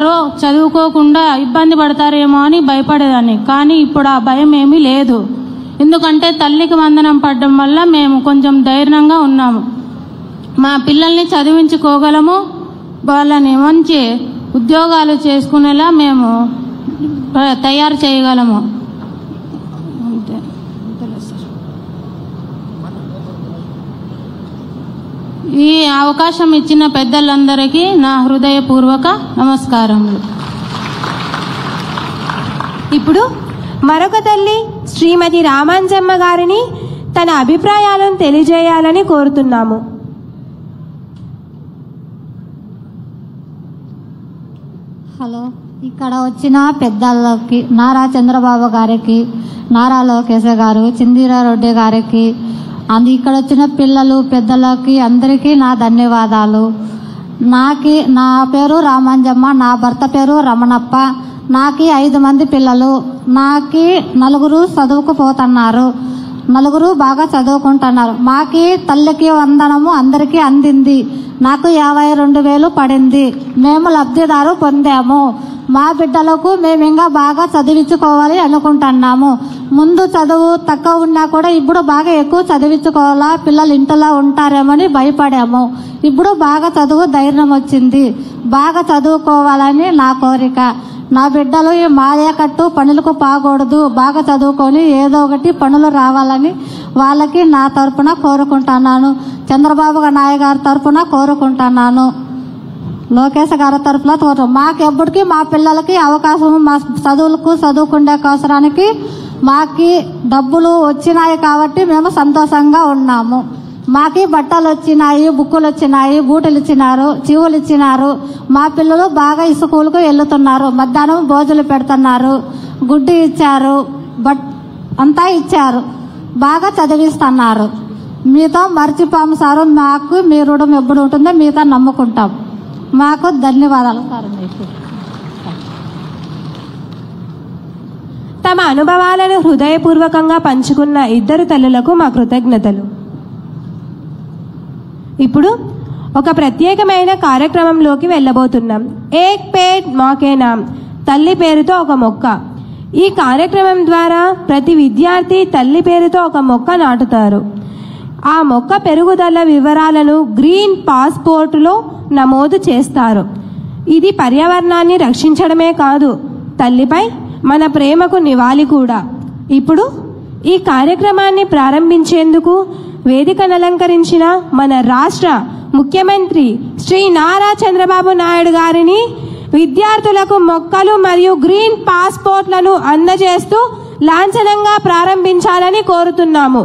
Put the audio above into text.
చదువుకుంటారో చదువుకోకుండా ఇబ్బంది పడతారేమో అని భయపడేదాన్ని. కానీ ఇప్పుడు ఆ భయం ఏమీ లేదు. ఎందుకంటే తల్లికి వందనం పడడం వల్ల మేము కొంచెం ధైర్యంగా ఉన్నాము. మా పిల్లల్ని చదివించుకోగలము, వాళ్ళని మంచి ఉద్యోగాలు చేసుకునేలా మేము తయారు చేయగలము. ఈ అవకాశం ఇచ్చిన పెద్దలందరికీ నా హృదయపూర్వక నమస్కారములు. ఇప్పుడు మరొక తల్లి శ్రీమతి రామాంజమ్మ గారిని తన అభిప్రాయాలను తెలియజేయాలని కోరుతున్నాము. హలో, ఇక్కడ వచ్చిన పెద్దలకి, నారా చంద్రబాబు గారికి, నారా లోకేష్ గారు, చిందిరారెడ్డి గారికి, ఇక్కడ వచ్చిన పిల్లలు పెద్దలకి అందరికీ నా ధన్యవాదాలు. నా పేరు రామాంజమ్మ, నా భర్త పేరు రమణప్ప. నాకు 5 మంది పిల్లలు. నాకు 4 చదువుకు పోతున్నారు, 4 బాగా చదువుకుంటున్నారు. మాకి తల్లికి వందనము అందరికీ అందింది. నాకు 52,000 పడింది. మేము లబ్ధిదారు పొందాము. మా బిడ్డలకు మేము ఇంకా బాగా చదివించుకోవాలి అనుకుంటున్నాము. ముందు చదువు తక్కువ ఉన్నా కూడా ఇప్పుడు బాగా ఎక్కువ చదివించుకోవాలా, పిల్లలు ఇంట్లో ఉంటారేమని భయపడాము. ఇప్పుడు బాగా చదువు ధైర్యం వచ్చింది. బాగా చదువుకోవాలని నా కోరిక. నా బిడ్డలు ఈ మాయకట్టు పనులకు పోకూడదు, బాగా చదువుకొని ఏదో ఒకటి పనులు రావాలని వాళ్ళకి నా తరపున కోరుకుంటున్నాను. చంద్రబాబు నాయుడు గారి తరపున కోరుకుంటున్నాను. లోకేష్ గారి తరపున మాకెప్పటికీ మా పిల్లలకి అవకాశం, మా చదువుకునే అవసరానికి మాకి డబ్బులు వచ్చినాయి కాబట్టి మేము సంతోషంగా ఉన్నాము. మాకి బట్టలు వచ్చినాయి, బుక్కులు వచ్చినాయి, బూటలు ఇచ్చినారు, చెవులు ఇచ్చినారు. మా పిల్లలు బాగా స్కూల్కు వెళ్తున్నారు. మధ్యాహ్నం భోజనం పెడుతున్నారు, గుడ్డి ఇచ్చారు, అంతా ఇచ్చారు. బాగా చదివిస్తున్నారు. మీతో మర్చిపోము సారు. మాకు మీ రుణం ఎప్పుడు ఉంటుందో మీతో నమ్ముకుంటాం. మాకు ధన్యవాదాలు సార్. తమ అనుభవాలను హృదయపూర్వకంగా పంచుకున్న 2 తల్లులకు మా కృతజ్ఞతలు. ఇప్పుడు ఒక ప్రత్యేకమైన కార్యక్రమంలోకి వెళ్ళబోతున్నాం. ఏక్ పేడ్ మాకే నామ్, తల్లి పేరుతో ఒక మొక్క. ఈ కార్యక్రమం ద్వారా ప్రతి విద్యార్థి తల్లి పేరుతో ఒక మొక్క నాటుతారు. ఆ మొక్క పెరుగుదల వివరాలను గ్రీన్ పాస్పోర్టులో నమోదు చేస్తారు. ఇది పర్యావరణాన్ని రక్షించడమే కాదు, తల్లిపై మన ప్రేమకు నివాళి కూడా. ఇప్పుడు ఈ కార్యక్రమాన్ని ప్రారంభించేందుకు వేదికను అలంకరించిన మన రాష్ట్ర ముఖ్యమంత్రి శ్రీ నారా చంద్రబాబు నాయుడు గారిని విద్యార్థులకు మొక్కలు మరియు గ్రీన్ పాస్పోర్ట్లను అందజేస్తూ లాంఛనంగా ప్రారంభించాలని కోరుతున్నాము.